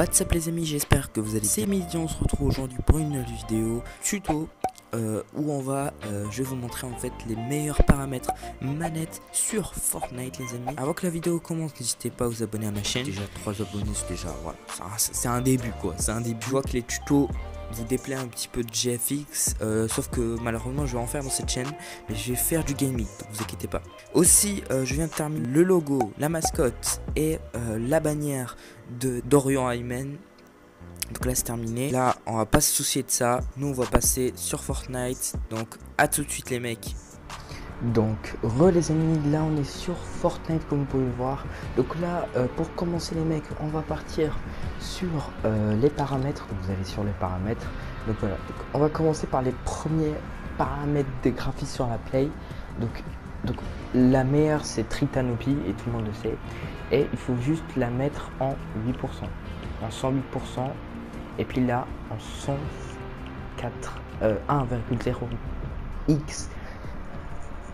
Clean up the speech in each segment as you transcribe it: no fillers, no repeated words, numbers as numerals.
What's up les amis, j'espère que vous allez bien. C'est midi, on se retrouve aujourd'hui pour une nouvelle vidéo tuto où je vais vous montrer en fait les meilleurs paramètres manette sur Fortnite les amis. Avant que la vidéo commence, n'hésitez pas à vous abonner à ma chaîne. Déjà 3 abonnés, c'est déjà voilà, c'est un début quoi, c'est un début. Je vois que les tutos vous déplaît un petit peu de GFX, sauf que malheureusement je vais en faire dans cette chaîne, mais je vais faire du gaming, donc vous inquiétez pas. Aussi je viens de terminer le logo, la mascotte et la bannière de Dorian Ayman. Donc là c'est terminé, là on va pas se soucier de ça, nous on va passer sur Fortnite, donc à tout de suite les mecs. Donc les amis, là on est sur Fortnite comme vous pouvez le voir. Donc là pour commencer les mecs, on va partir sur les paramètres. Donc vous allez sur les paramètres. Donc voilà, donc, on va commencer par les premiers paramètres des graphismes sur la Play. Donc la meilleure c'est Tritanopy et tout le monde le sait. Et il faut juste la mettre en 8%, en 108%. Et puis là en 1,0x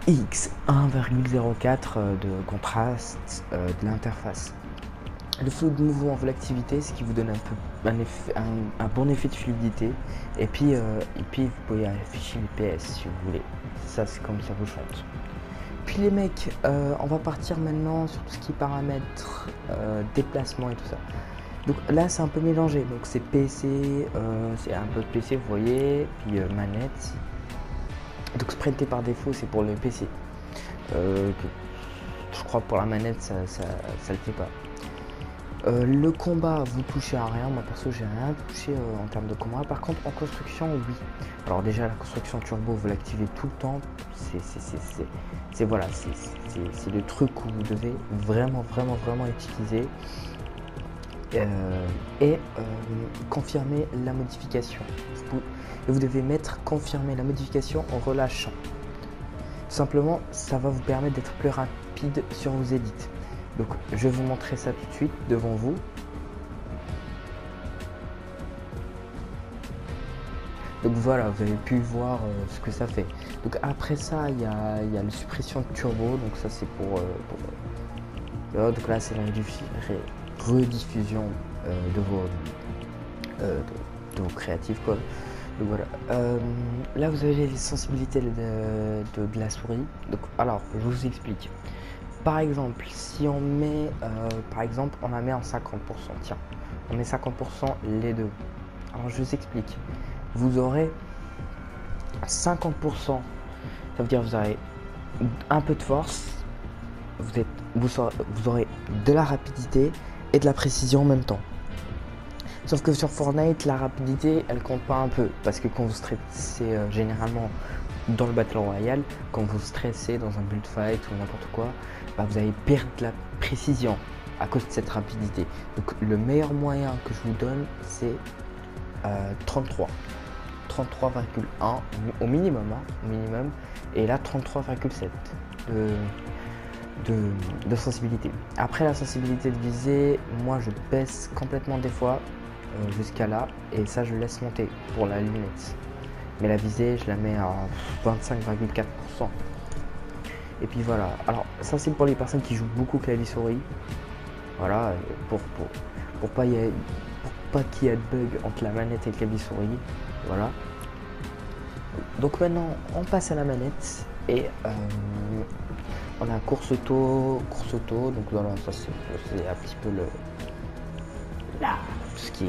1,04 de contraste de l'interface. Le flou de mouvement, vous l'activez, ce qui vous donne un bon effet de fluidité. Et puis vous pouvez afficher le PS si vous voulez. Ça c'est comme ça vous chante. Puis les mecs, on va partir maintenant sur tout ce qui est paramètres, déplacement et tout ça. Donc là c'est un peu mélangé, donc c'est PC, c'est un peu de PC vous voyez, puis manette. Donc sprinter par défaut c'est pour le PC. Je crois que pour la manette ça le fait pas. Le combat vous touchez à rien, moi perso j'ai rien touché en termes de combat. Par contre en construction oui. Alors déjà la construction turbo vous l'activez tout le temps. C'est voilà, c'est le truc que vous devez vraiment utiliser. Confirmer la modification. Vous devez mettre confirmer la modification en relâchant. Simplement, ça va vous permettre d'être plus rapide sur vos edits. Donc, je vais vous montrer ça tout de suite devant vous. Donc voilà, vous avez pu voir ce que ça fait. Donc après ça, il y a la suppression de turbo. Donc ça c'est pour donc là c'est la rediffusion de vos créatifs quoi. Donc voilà. Là vous avez les sensibilités de la souris. Donc alors je vous explique. Par exemple, si on met on la met en 50%. Tiens, on met 50% les deux. Alors je vous explique. Vous aurez 50%. Ça veut dire vous aurez un peu de force. Vous aurez de la rapidité et de la précision en même temps. Sauf que sur Fortnite, la rapidité, elle compte pas un peu. Parce que quand vous stressez généralement dans le Battle Royale, quand vous stressez dans un build fight ou n'importe quoi, bah, vous allez perdre de la précision à cause de cette rapidité. Donc le meilleur moyen que je vous donne, c'est 33,1 au minimum, et là 33,7 de sensibilité. Après la sensibilité de visée, moi je baisse complètement des fois jusqu'à là, et ça je laisse monter pour la lunette. Mais la visée je la mets à 25,4%. Et puis voilà, alors ça c'est pour les personnes qui jouent beaucoup clavier souris. Voilà, pour pas qu'il y ait de bug entre la manette et le clavier souris. Voilà. Donc maintenant on passe à la manette et on a course auto, donc voilà, ça c'est un petit peu tout ce qui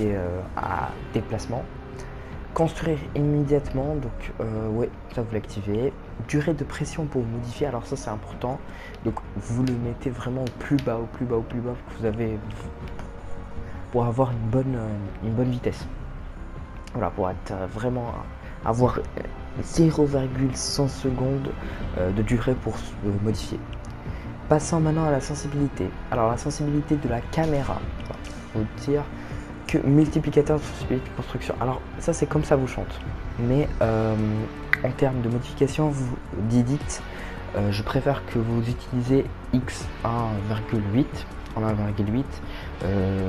est à déplacement. Construire immédiatement, donc ouais, ça vous l'activez. Durée de pression pour modifier, alors ça c'est important, donc vous le mettez vraiment au plus bas que vous avez pour avoir une bonne vitesse. Voilà, pour être vraiment avoir 0,100 secondes de durée pour modifier. Passons maintenant à la sensibilité. Alors la sensibilité de la caméra, il faut dire que multiplicateur de sensibilité de construction. Alors ça c'est comme ça vous chante. Mais en termes de modification d'edit, je préfère que vous utilisez X 1,8 en 1,8.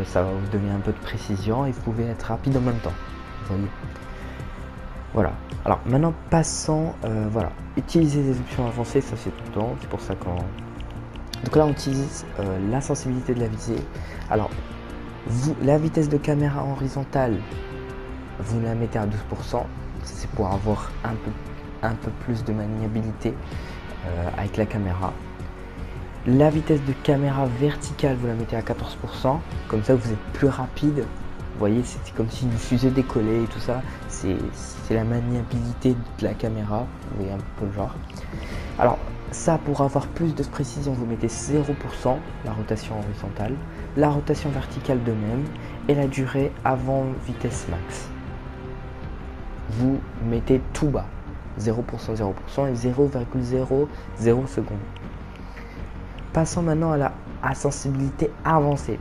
Ça va vous donner un peu de précision et vous pouvez être rapide en même temps. Vous voyez. Voilà. Alors maintenant passons, voilà, utiliser des options avancées, ça c'est tout le temps, c'est pour ça qu'on... Donc là on utilise la sensibilité de la visée. Alors La vitesse de caméra horizontale, vous la mettez à 12%, c'est pour avoir un peu plus de maniabilité avec la caméra. La vitesse de caméra verticale, vous la mettez à 14%, comme ça vous êtes plus rapide. Vous voyez, c'est comme si une fusée décollait et tout ça. C'est la maniabilité de la caméra, vous voyez un peu le genre. Alors ça, pour avoir plus de précision, vous mettez 0%, la rotation horizontale, la rotation verticale de même, et la durée avant vitesse max. Vous mettez tout bas, 0%, 0% et 0,00 secondes. Passons maintenant à sensibilité avancée.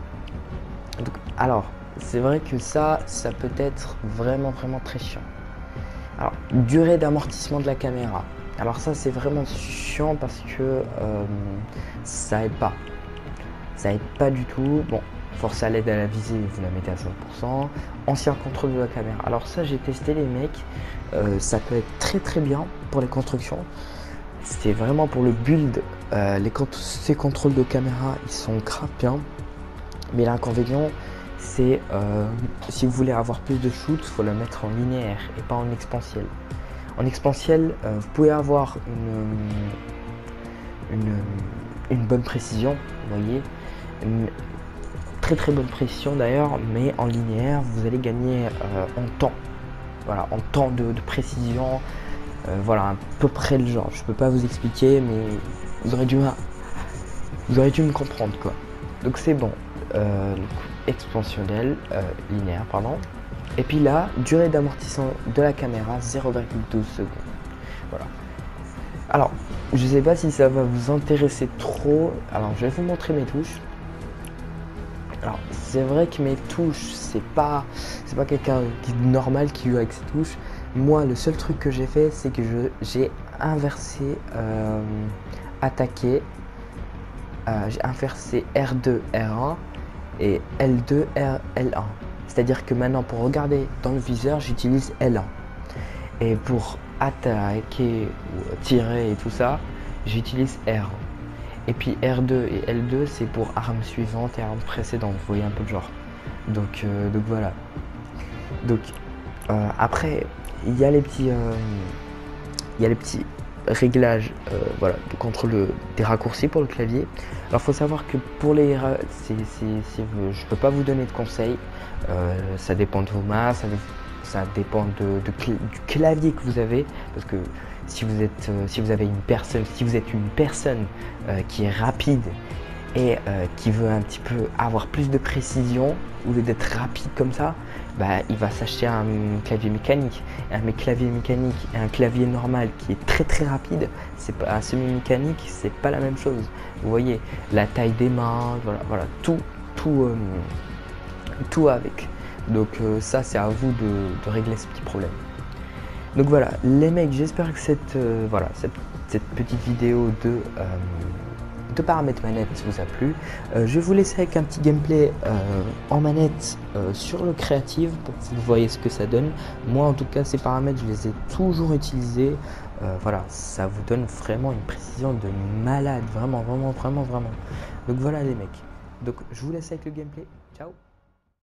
Donc, alors, c'est vrai que ça peut être vraiment très chiant. Alors, durée d'amortissement de la caméra. Alors ça, c'est vraiment chiant parce que ça aide pas. Ça aide pas du tout. Bon, force à l'aide à la visée, vous la mettez à 5%. Ancien contrôle de la caméra. Alors ça, j'ai testé les mecs. Ça peut être très bien pour les constructions. C'était vraiment pour le build. Ces contrôles de caméra, ils sont grave bien. Mais l'inconvénient, c'est si vous voulez avoir plus de shoot, il faut la mettre en linéaire et pas en exponentiel. En exponentiel, vous pouvez avoir une bonne précision, vous voyez, une très bonne précision d'ailleurs, mais en linéaire, vous allez gagner en temps. Voilà, en temps de précision. Voilà, à peu près le genre. Je peux pas vous expliquer, mais vous aurez dû me comprendre quoi. Donc c'est bon. Expansionnel, linéaire, pardon. Et puis là, durée d'amortissement de la caméra 0,12 secondes. Voilà. Alors, je sais pas si ça va vous intéresser trop. Alors, je vais vous montrer mes touches. Alors, c'est vrai que mes touches, c'est pas quelqu'un normal qui joue avec ses touches. Moi, le seul truc que j'ai fait, c'est que j'ai inversé attaquer. J'ai inversé R2, R1 et L2, L1. C'est-à-dire que maintenant, pour regarder dans le viseur, j'utilise L1. Et pour attaquer ou tirer et tout ça, j'utilise R1. Et puis R2 et L2, c'est pour arme suivante et arme précédente. Vous voyez un peu le genre. Donc voilà. Donc après, il y a les petits réglages voilà, de contrôle des raccourcis pour le clavier. Alors faut savoir que pour les je peux pas vous donner de conseils. Ça dépend de vos mains, ça dépend du clavier que vous avez, parce que si vous êtes une personne qui est rapide et qui veut un petit peu avoir plus de précision, au lieu d'être rapide comme ça, bah, il va s'acheter un clavier mécanique. Un clavier mécanique et un clavier normal qui est très rapide, c'est pas un semi-mécanique, c'est pas la même chose. Vous voyez, la taille des mains, voilà, tout avec. Donc ça, c'est à vous de régler ce petit problème. Donc voilà, les mecs, j'espère que cette petite vidéo de paramètres manette vous a plu. Je vais vous laisser avec un petit gameplay en manette sur le Creative pour que vous voyez ce que ça donne. Moi en tout cas, ces paramètres, je les ai toujours utilisés. Voilà, ça vous donne vraiment une précision de malade, vraiment. Donc voilà les mecs, donc je vous laisse avec le gameplay. Ciao.